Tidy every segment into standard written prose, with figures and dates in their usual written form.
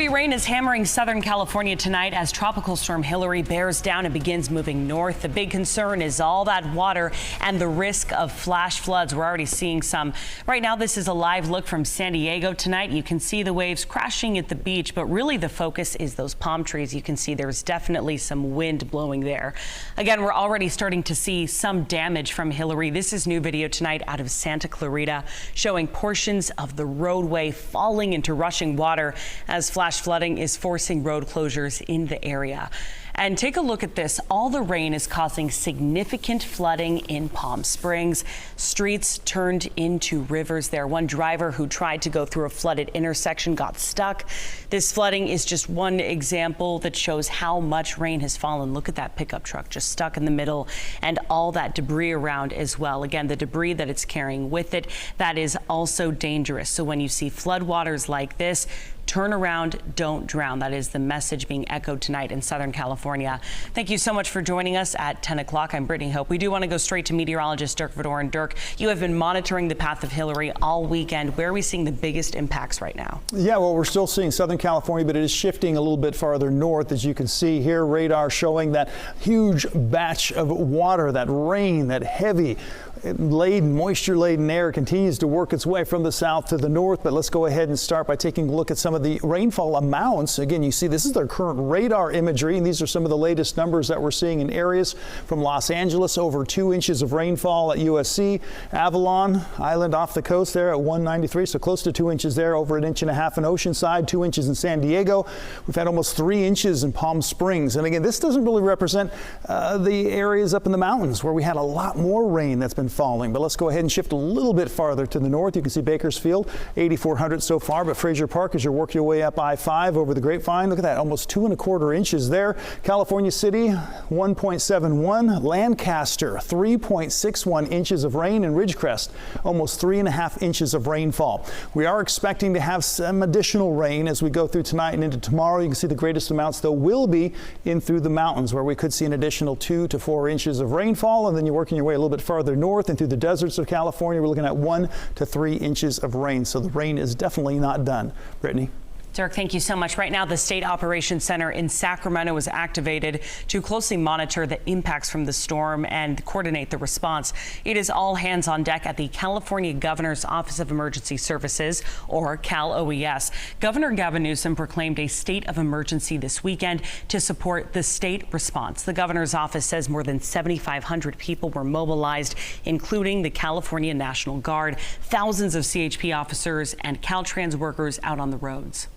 Heavy rain is hammering Southern California tonight as Tropical Storm Hilary bears down and begins moving north. The big concern is all that water and the risk of flash floods. We're already seeing some. Right now, this is a live look from San Diego tonight. You can see the waves crashing at the beach, but really the focus is those palm trees. You can see there's definitely some wind blowing there. Again, we're already starting to see some damage from Hilary. This is new video tonight out of Santa Clarita showing portions of the roadway falling into rushing water as flash flooding is forcing road closures in the area. And take a look at this. All the rain is causing significant flooding in Palm Springs. Streets turned into rivers there. One driver who tried to go through a flooded intersection got stuck. This flooding is just one example that shows how much rain has fallen. Look at that pickup truck just stuck in the middle and all that debris around as well. Again, the debris that it's carrying with it, that is also dangerous. So when you see floodwaters like this, turn around, don't drown. That is the message being echoed tonight in Southern California. Thank you so much for joining us at 10 o'clock. I'm Brittany Hope. We do want to go straight to meteorologist Dirk Vodoran. Dirk, you have been monitoring the path of Hilary all weekend. Where are we seeing the biggest impacts right now? Yeah, well, we're still seeing Southern California, but it is shifting a little bit farther north. As you can see here, radar showing that huge batch of water, that rain, that heavy moisture-laden air continues to work its way from the south to the north. But let's go ahead and start by taking a look at some of the rainfall amounts. Again, you see this is their current radar imagery, and these are some of the latest numbers that we're seeing in areas from Los Angeles. Over 2 inches of rainfall at USC, Avalon Island off the coast there at 193, so close to 2 inches there. Over 1.5 inches in Oceanside, 2 inches in San Diego. We've had almost 3 inches in Palm Springs. And again, this doesn't really represent the areas up in the mountains where we had a lot more rain that's been falling. But let's go ahead and shift a little bit farther to the north. You can see Bakersfield, 8,400 so far, but Fraser Park, as you work your way up I-5 over the Grapevine, look at that, almost 2¼ inches there. California City, 1.71. Lancaster, 3.61 inches of rain, and Ridgecrest, almost 3.5 inches of rainfall. We are expecting to have some additional rain as we go through tonight and into tomorrow. You can see the greatest amounts, though, will be in through the mountains, where we could see an additional 2 to 4 inches of rainfall. And then you're working your way a little bit farther north and through the deserts of California, we're looking at 1 to 3 inches of rain. So the rain is definitely not done. Brittany. Dirk, thank you so much. Right now, the State Operations Center in Sacramento is activated to closely monitor the impacts from the storm and coordinate the response. It is all hands on deck at the California Governor's Office of Emergency Services, or Cal OES. Governor Gavin Newsom proclaimed a state of emergency this weekend to support the state response. The governor's office says more than 7,500 people were mobilized, including the California National Guard, thousands of CHP officers and Caltrans workers out on the roads.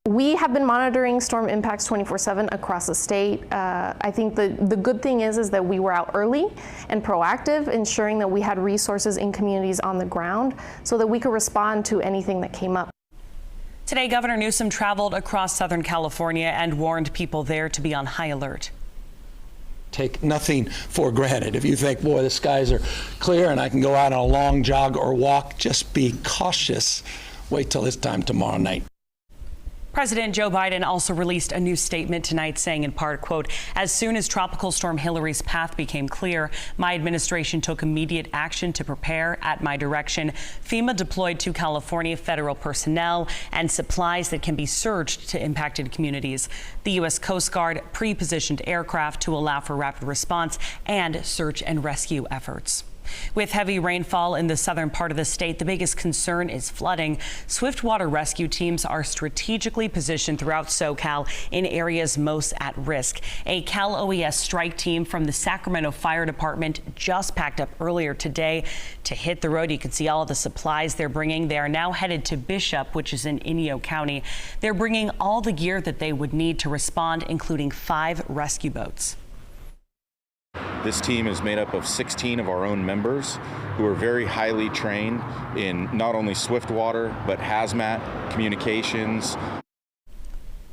We have been monitoring storm impacts 24/7 across the state. I think the good thing is that we were out early and proactive, ensuring that we had resources in communities on the ground so that we could respond to anything that came up. Today, Governor Newsom traveled across Southern California and warned people there to be on high alert. Take nothing for granted. If you think, boy, the skies are clear and I can go out on a long jog or walk, just be cautious. Wait till this time tomorrow night. President Joe Biden also released a new statement tonight saying in part, quote, as soon as Tropical Storm Hilary's path became clear, my administration took immediate action to prepare. At my direction, FEMA deployed to California federal personnel and supplies that can be surged to impacted communities. The U.S. Coast Guard pre-positioned aircraft to allow for rapid response and search and rescue efforts. With heavy rainfall in the southern part of the state, the biggest concern is flooding. Swiftwater rescue teams are strategically positioned throughout SoCal in areas most at risk. A Cal OES strike team from the Sacramento Fire Department just packed up earlier today to hit the road. You can see all of the supplies they're bringing. They are now headed to Bishop, which is in Inyo County. They're bringing all the gear that they would need to respond, including 5 rescue boats. This team is made up of 16 of our own members who are very highly trained in not only Swiftwater, but hazmat, communications.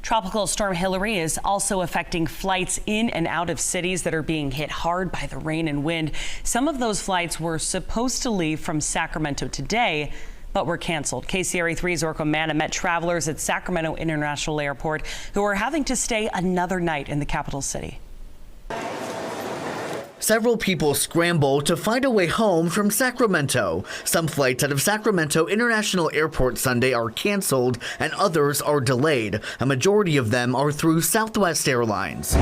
Tropical Storm Hilary is also affecting flights in and out of cities that are being hit hard by the rain and wind. Some of those flights were supposed to leave from Sacramento today, but were canceled. KCRA 3's Orko Manna met travelers at Sacramento International Airport who are having to stay another night in the capital city. Several people scramble to find a way home from Sacramento. Some flights out of Sacramento International Airport Sunday are canceled and others are delayed. A majority of them are through Southwest Airlines.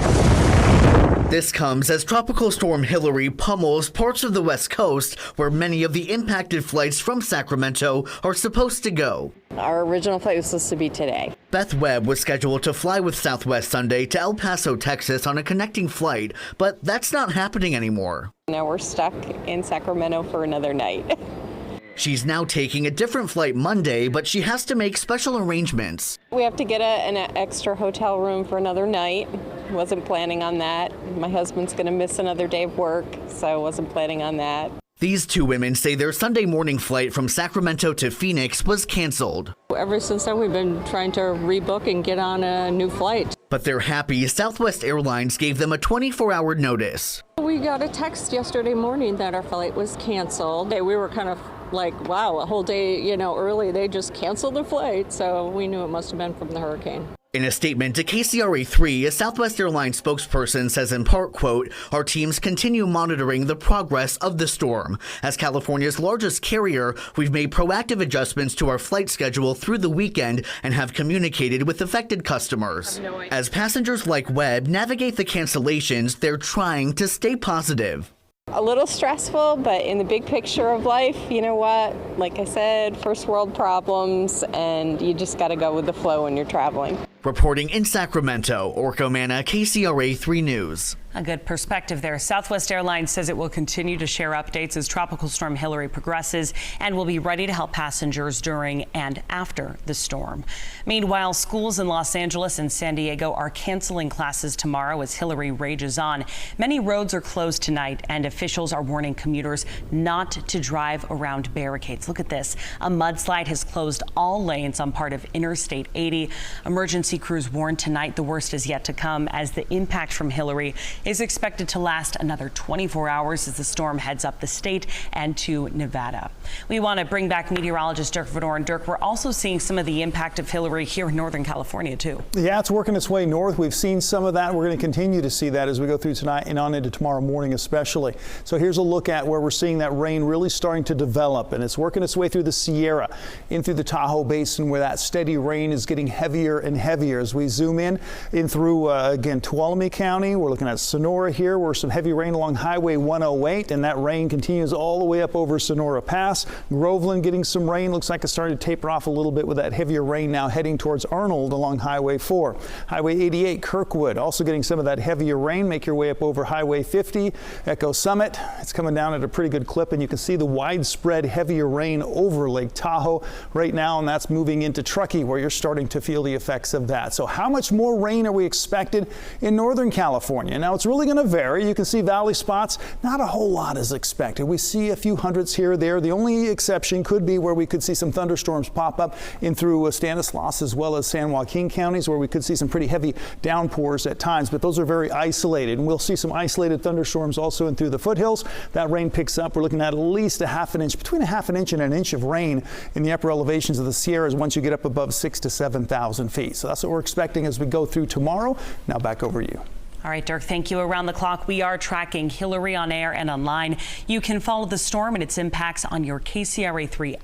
This comes as Tropical Storm Hilary pummels parts of the West Coast where many of the impacted flights from Sacramento are supposed to go. Our original flight was supposed to be today. Beth Webb was scheduled to fly with Southwest Sunday to El Paso, Texas on a connecting flight, but that's not happening anymore. Now we're stuck in Sacramento for another night. She's now taking a different flight Monday, but she has to make special arrangements. We have to get an extra hotel room for another night. Wasn't planning on that. My husband's going to miss another day of work, so I wasn't planning on that. These two women say their Sunday morning flight from Sacramento to Phoenix was canceled. Ever since then, we've been trying to rebook and get on a new flight. But they're happy Southwest Airlines gave them a 24-hour notice. We got a text yesterday morning that our flight was canceled. We were kind of like, wow, a whole day, early, they just canceled the flight. So we knew it must have been from the hurricane. In a statement to KCRA3, a Southwest Airlines spokesperson says in part, quote, "Our teams continue monitoring the progress of the storm. As California's largest carrier, we've made proactive adjustments to our flight schedule through the weekend and have communicated with affected customers." As passengers like Webb navigate the cancellations, they're trying to stay positive. A little stressful, but in the big picture of life, you know what? Like I said, first world problems, and you just got to go with the flow when you're traveling. Reporting in Sacramento, Orko Manna, KCRA3 News. A good perspective there. Southwest Airlines says it will continue to share updates as Tropical Storm Hilary progresses and will be ready to help passengers during and after the storm. Meanwhile, schools in Los Angeles and San Diego are canceling classes tomorrow as Hilary rages on. Many roads are closed tonight, and officials are warning commuters not to drive around barricades. Look at this. A mudslide has closed all lanes on part of Interstate 80. Emergency crews warn tonight the worst is yet to come as the impact from Hilary is expected to last another 24 hours as the storm heads up the state and to Nevada. We want to bring back meteorologist Dirk Van. Dirk, we're also seeing some of the impact of Hilary here in Northern California, too. Yeah, it's working its way north. We've seen some of that. We're going to continue to see that as we go through tonight and on into tomorrow morning especially. So here's a look at where we're seeing that rain really starting to develop, and it's working its way through the Sierra, in through the Tahoe Basin, where that steady rain is getting heavier and heavier. As we zoom in through, again, Tuolumne County, we're looking at Sonora here, where some heavy rain along Highway 108, and that rain continues all the way up over Sonora Pass. Groveland getting some rain. Looks like it's starting to taper off a little bit with that heavier rain now heading towards Arnold along Highway 4. Highway 88, Kirkwood, also getting some of that heavier rain. Make your way up over Highway 50. Echo Summit, it's coming down at a pretty good clip, and you can see the widespread heavier rain over Lake Tahoe right now, and that's moving into Truckee, where you're starting to feel the effects of that. So how much more rain are we expected in Northern California? Now, it's really going to vary. You can see valley spots, not a whole lot is expected. We see a few hundreds here or there. The only exception could be where we could see some thunderstorms pop up in through Stanislaus as well as San Joaquin counties, where we could see some pretty heavy downpours at times, but those are very isolated, and we'll see some isolated thunderstorms also in through the foothills. That rain picks up. We're looking at least a half an inch, between a half an inch and an inch of rain in the upper elevations of the Sierras once you get up above 6,000 to 7,000 feet. So that's what we're expecting as we go through tomorrow. Now back over to you. All right, Dirk, thank you. Around the clock, we are tracking Hilary on air and online. You can follow the storm and its impacts on your KCRA3